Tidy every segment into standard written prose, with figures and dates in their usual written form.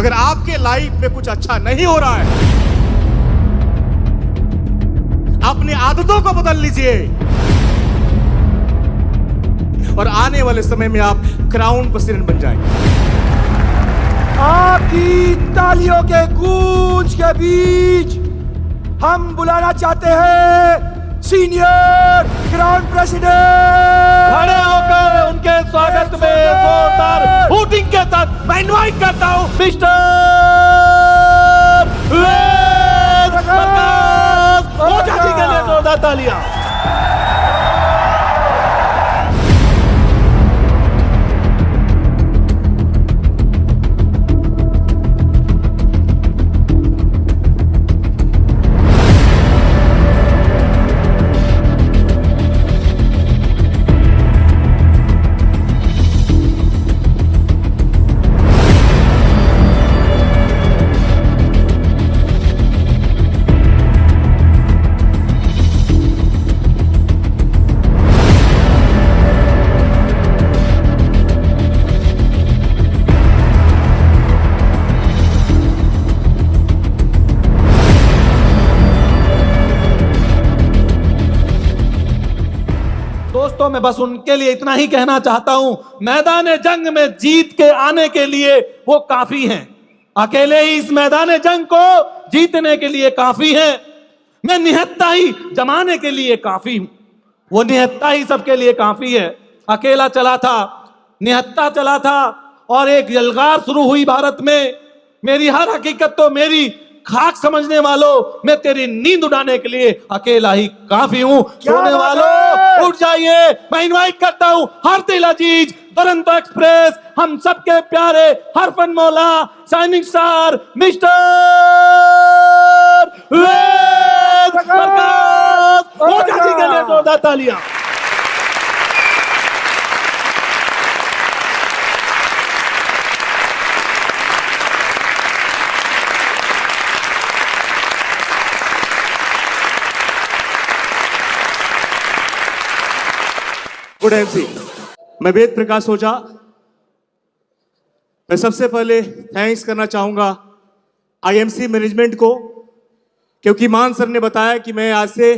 अगर आपके लाइफ में कुछ अच्छा नहीं हो रहा है, अपनी आदतों को बदल लीजिए और आने वाले समय में आप क्राउन प्रेसिडेंट बन जाएंगे। आपकी तालियों के गूंज के बीच हम बुलाना चाहते हैं सीनियर क्राउन प्रेसिडेंट। खड़े होकर उनके स्वागत में जोरदार हूटिंग के साथ मैं इनवाइट करता हूं मिस्टर वेद प्रकाश ओझा जी के लिए जोरदार तालियां। दोस्तों मैं बस उनके लिए इतना ही कहना चाहता हूं, मैदान जंग में जीत के आने के लिए वो काफी हैं, अकेले ही इस मैदान जंग को जीतने के लिए काफी हैं। मैं निहत्था ही जमाने के लिए काफी हूं, वो निहत्था ही सबके लिए काफी है। अकेला चला था, निहत्था चला था और एक यलगार शुरू हुई भारत में। मेरी हर हकीकत तो मेरी खाक समझने वालों, मैं तेरी नींद उड़ाने के लिए अकेला ही काफी हूं। सोने वालों उठ जाइए, मैं इनवाइट करता हूं हरदिल अजीज, दुरंतो एक्सप्रेस, हम सबके प्यारे हरफन मौला, shining star mister Ved Prakash Ojha ji के लिए जोरदार तालियां। गुड एमसी, मैं वेद प्रकाश ओझा। मैं सबसे पहले थैंक्स करना चाहूंगा आईएमसी मैनेजमेंट को, क्योंकि मान सर ने बताया कि मैं आज से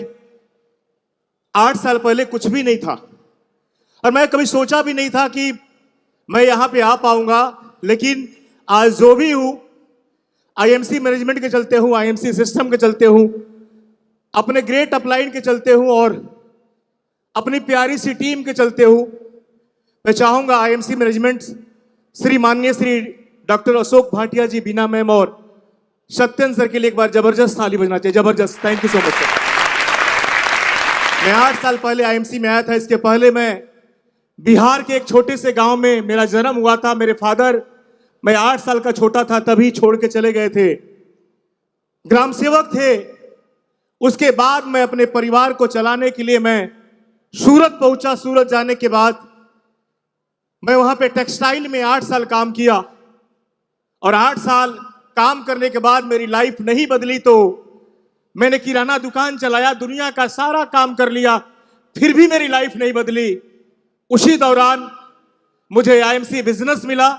8 साल पहले कुछ भी नहीं था और मैं कभी सोचा भी नहीं था कि मैं यहां पे आ पाऊंगा, लेकिन आज जो भी हूं आईएमसी मैनेजमेंट के चलते हूं, आईएमसी सिस्टम के चलते हूं, अपने ग्रेट अपलाइन के चलते हूं और अपनी प्यारी सी टीम के चलते हूं। मैं चाहूंगा आईएमसी मैनेजमेंट श्री माननीय श्री डॉक्टर अशोक भाटिया जी, बीना मैम और सत्यन सर के लिए एक बार जबरदस्त ताली बजना चाहिए। जबरदस्त, thank you so much sir. मैं 8 साल पहले आईएमसी में आया था। इसके पहले मैं बिहार के एक छोटे से गांव में मेरा जन्म हुआ था। मेरे फादर, मैं 8 साल का छोटा था तभी छोड़ के चले गए थे, ग्राम सेवक थे। उसके बाद मैं अपने परिवार को चलाने के लिए मैं सूरत पहुंचा। सूरत जाने के बाद मैं वहां पे टेक्सटाइल में 8 साल काम किया और 8 साल काम करने के बाद मेरी लाइफ नहीं बदली, तो मैंने किराना दुकान चलाया, दुनिया का सारा काम कर लिया, फिर भी मेरी लाइफ नहीं बदली। उसी दौरान मुझे आईएमसी बिजनेस मिला।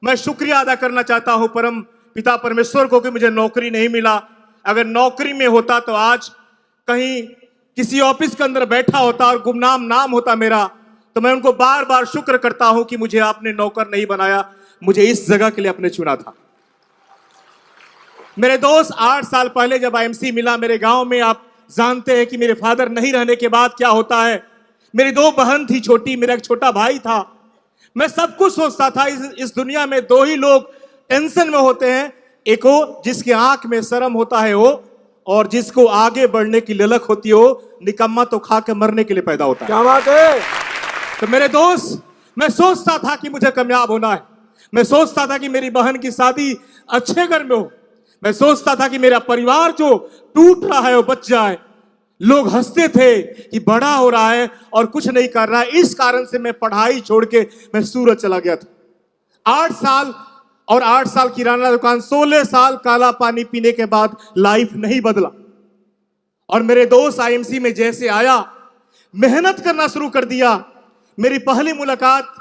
मैं शुक्रिया अदा करना चाहता हूं परम पिता परमेश्वर को कि मुझे नौकरी नहीं मिला। अगर नौकरी में होता तो आज कहीं किसी ऑफिस के अंदर बैठा होता और गुमनाम नाम होता मेरा, तो मैं उनको बार बार शुक्र करता हूं कि मुझे आपने नौकर नहीं बनाया, मुझे इस जगह के लिए आपने चुना था। मेरे दोस्त, 8 साल पहले जब आईएमसी मिला मेरे गांव में, आप जानते हैं कि मेरे फादर नहीं रहने के बाद क्या होता है। मेरी 2 बहन थी छोटी, मेरा एक छोटा भाई था। मैं सब कुछ सोचता था इस दुनिया में 2 ही लोग टेंशन में होते हैं, एक हो जिसकी आंख में शर्म होता है वो, और जिसको आगे बढ़ने की ललक होती हो। निकम्मा तो खा के मरने के लिए पैदा होता है। क्या बात है। तो मेरे दोस्त, मैं सोचता था कि मुझे कामयाब होना है। मैं सोचता था कि मेरी बहन की शादी अच्छे घर में हो। मैं सोचता था कि मेरा परिवार जो टूट रहा है वो बच जाए। लोग हंसते थे कि बड़ा हो रहा है और कुछ नहीं कर रहा है। इस कारण से मैं पढ़ाई छोड़ के मैं सूरत चला गया था। 8 साल और 8 साल किराना दुकान, 16 साल काला पानी पीने के बाद लाइफ नहीं बदला। और मेरे दोस्त आईएमसी में जैसे आया, मेहनत करना शुरू कर दिया। मेरी पहली मुलाकात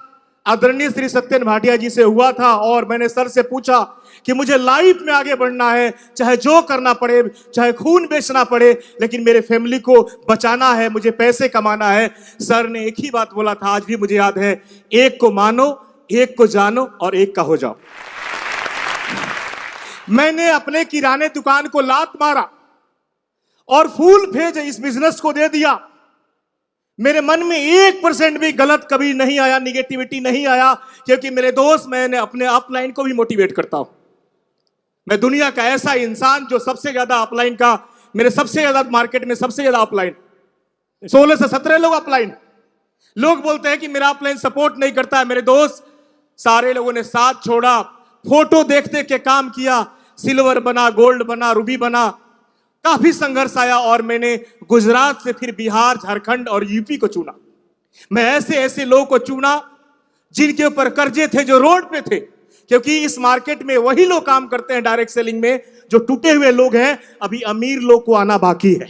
आदरणीय श्री सत्येंद्र भाटिया जी से हुआ था और मैंने सर से पूछा कि मुझे लाइफ में आगे बढ़ना है, चाहे जो करना पड़े, चाहे खून बेचना पड़े, लेकिन मेरे फैमिली को बचाना है, मुझे पैसे कमाना है। सर ने एक ही बात बोला था, आज भी मुझे याद है, एक को मानो, एक को जानो और एक का हो जाओ। मैंने अपने किराने दुकान को लात मारा और फूल भेज इस बिजनेस को दे दिया। मेरे मन में 1% भी गलत कभी नहीं आया, निगेटिविटी नहीं आया, क्योंकि मेरे दोस्त, मैंने अपने अपलाइन को भी मोटिवेट करता हूं। मैं दुनिया का ऐसा इंसान जो सबसे ज्यादा अपलाइन का, मेरे सबसे ज्यादा मार्केट में सबसे ज्यादा अपलाइन 16 से 17 लोग अपलाइन। लोग बोलते हैं कि मेरा अपलाइन सपोर्ट नहीं करता है। मेरे दोस्त, सारे लोगों ने साथ छोड़ा, फोटो देखते के काम किया, सिल्वर बना, गोल्ड बना, रूबी बना, काफी संघर्ष आया और मैंने गुजरात से फिर बिहार, झारखंड और यूपी को चुना। मैं ऐसे ऐसे लोगों को चुना जिनके ऊपर कर्जे थे, जो रोड पे थे, क्योंकि इस मार्केट में वही लोग काम करते हैं डायरेक्ट सेलिंग में जो टूटे हुए लोग हैं। अभी अमीर लोग को आना बाकी है,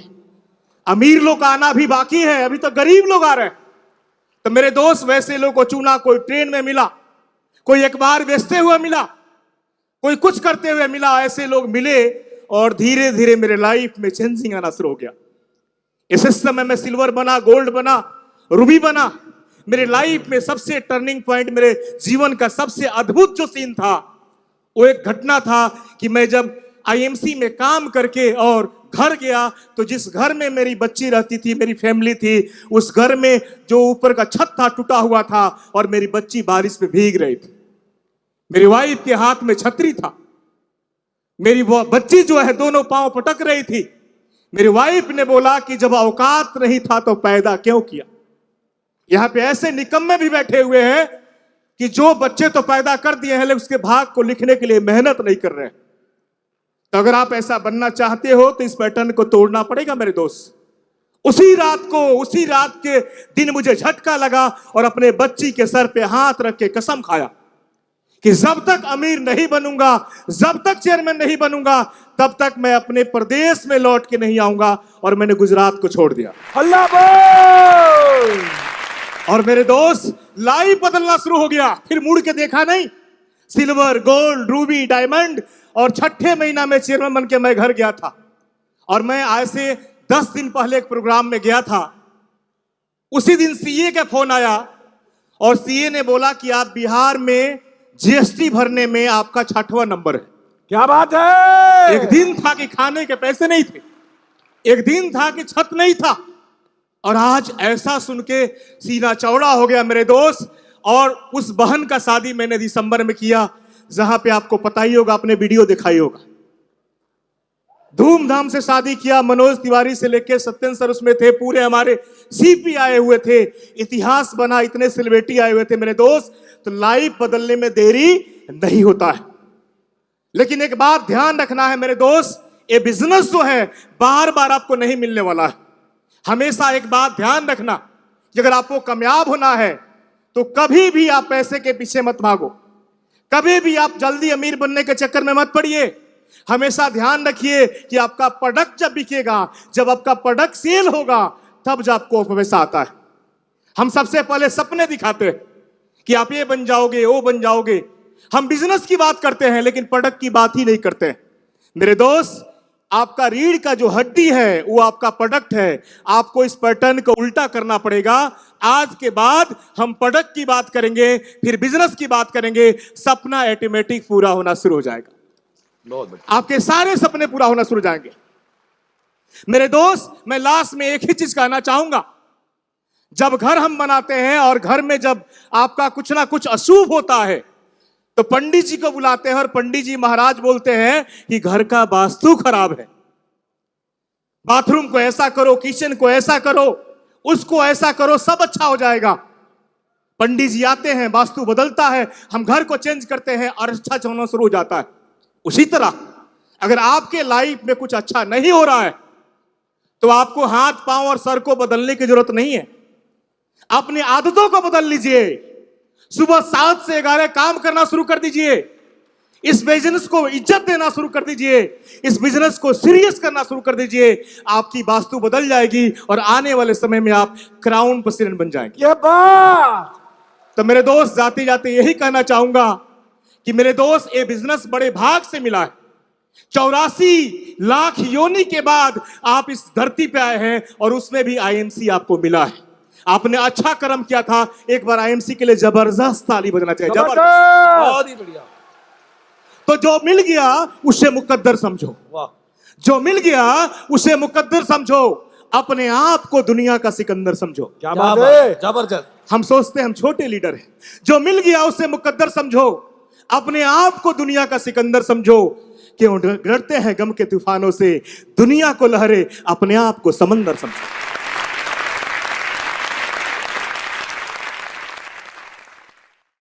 अमीर लोग का आना भी बाकी है, अभी तो गरीब लोग आ रहे हैं। तो मेरे दोस्त, वैसे लोग को चुना। कोई ट्रेन में मिला, कोई अखबार बेचते हुए मिला, कोई कुछ करते हुए मिला, ऐसे लोग मिले और धीरे धीरे मेरे लाइफ में चेंजिंग आना शुरू हो गया। इस समय में सिल्वर बना, गोल्ड बना, रूबी बना। मेरे लाइफ में सबसे टर्निंग पॉइंट, मेरे जीवन का सबसे अद्भुत जो सीन था, वो एक घटना था कि मैं जब आईएमसी में काम करके और घर गया, तो जिस घर में मेरी बच्ची रहती थी, मेरी फैमिली थी, उस घर में जो ऊपर का छत था टूटा हुआ था और मेरी बच्ची बारिश में भीग रही थी। मेरी वाइफ के हाथ में छतरी था, मेरी वो बच्ची जो है दोनों पांव पटक रही थी। मेरी वाइफ ने बोला कि जब औकात नहीं था तो पैदा क्यों किया। यहां पे ऐसे निकम्मे भी बैठे हुए हैं कि जो बच्चे तो पैदा कर दिए हैं, लेकिन उसके भाग को लिखने के लिए मेहनत नहीं कर रहे हैं। तो अगर आप ऐसा बनना चाहते हो तो इस पैटर्न को तोड़ना पड़ेगा मेरे दोस्त। उसी रात के दिन मुझे झटका लगा और अपने बच्ची के सर पे हाथ रख के कसम खाया कि जब तक अमीर नहीं बनूंगा, जब तक चेयरमैन नहीं बनूंगा, तब तक मैं अपने प्रदेश में लौट के नहीं आऊंगा। और मैंने गुजरात को छोड़ दिया। अल्लाह बोल। और मेरे दोस्त, लाइफ बदलना शुरू हो गया। फिर मुड़ के देखा नहीं, सिल्वर, गोल्ड, रूबी, डायमंड। और छठे महीना में चेयरमैन बन के मैं घर गया था। और मैं आज से 10 दिन पहले एक प्रोग्राम में गया था। उसी दिन सीए का फोन आया और सीए ने बोला कि आप बिहार में जीएसटी भरने में आपका 6वां नंबर है। क्या बात है। एक दिन था कि खाने के पैसे नहीं थे, एक दिन था कि छत नहीं था, और आज ऐसा सुन के सीना चौड़ा हो गया मेरे दोस्त। और उस बहन का शादी मैंने दिसंबर में किया, जहां पे आपको पता ही होगा, आपने वीडियो दिखाई होगा। धूमधाम से शादी किया। मनोज तिवारी से लेकर सत्येंद्र सर उसमें थे, पूरे हमारे सीपी आए हुए थे, इतिहास बना, इतने सेलिब्रिटी आए हुए थे मेरे दोस्त। तो लाइफ बदलने में देरी नहीं होता है। लेकिन एक बात ध्यान रखना है मेरे दोस्त, ये बिजनेस जो है बार बार आपको नहीं मिलने वाला है। हमेशा एक बात ध्यान रखना कि अगर आपको कामयाब होना है तो कभी भी आप पैसे के पीछे मत भागो, कभी भी आप जल्दी अमीर बनने के चक्कर में मत पड़िए। हमेशा ध्यान रखिए कि आपका प्रोडक्ट जब बिकेगा, जब आपका प्रोडक्ट सेल होगा, तब जब आपको पैसा आता है। हम सबसे पहले सपने दिखाते हैं कि आप ये बन जाओगे, वो बन जाओगे। हम बिजनेस की बात करते हैं लेकिन प्रोडक्ट की बात ही नहीं करते हैं। मेरे दोस्त, आपका रीढ़ का जो हड्डी है वो आपका प्रोडक्ट है। आपको इस पैटर्न को उल्टा करना पड़ेगा। आज के बाद हम प्रोडक्ट की बात करेंगे, फिर बिजनेस की बात करेंगे, सपना ऑटोमेटिक पूरा होना शुरू हो जाएगा। बहुत बढ़िया। आपके सारे सपने पूरा होना शुरू हो जाएंगे। मेरे दोस्त, मैं लास्ट में एक ही चीज कहना चाहूंगा। जब घर हम बनाते हैं और घर में जब आपका कुछ ना कुछ अशुभ होता है तो पंडित जी को बुलाते हैं और पंडित जी महाराज बोलते हैं कि घर का वास्तु खराब है, बाथरूम को ऐसा करो, किचन को ऐसा करो, उसको ऐसा करो, सब अच्छा हो जाएगा। पंडित जी आते हैं, वास्तु बदलता है, हम घर को चेंज करते हैं और अच्छा होना शुरू हो जाता है। उसी तरह अगर आपके लाइफ में कुछ अच्छा नहीं हो रहा है तो आपको हाथ, पांव और सर को बदलने की जरूरत नहीं है। अपनी आदतों को बदल लीजिए। सुबह 7 से 11 काम करना शुरू कर दीजिए। इस बिजनेस को इज्जत देना शुरू कर दीजिए। इस बिजनेस को सीरियस करना शुरू कर दीजिए। आपकी वास्तु बदल जाएगी और आने वाले समय में आप क्राउन प्रेसिडेंट बन जाएंगे। ये बात तो मेरे दोस्त जाते जाते यही कहना चाहूंगा कि मेरे दोस्त ये बिजनेस बड़े भाग से मिला है। 84 लाख योनि के बाद आप इस धरती पे आए हैं और उसमें भी आईएमसी आपको मिला है। आपने अच्छा कर्म किया था। एक बार आईएमसी के लिए जबरदस्त ताली बजना चाहिए। जबरदस्त। बहुत ही बढ़िया। तो जो मिल गया उसे मुकद्दर समझो। वाह। जो मिल गया उसे मुकद्दर समझो। अपने आप को दुनिया का सिकंदर समझो। क्या बात है। जबरदस्त। हम सोचते हैं हम छोटे लीडर हैं। जो मिल गया उसे मुकद्दर समझो। अपने आप को दुनिया का सिकंदर समझो। क्यों डरते हैं गम के तूफानों से? दुनिया को लहरे, अपने आप को समंदर समझो।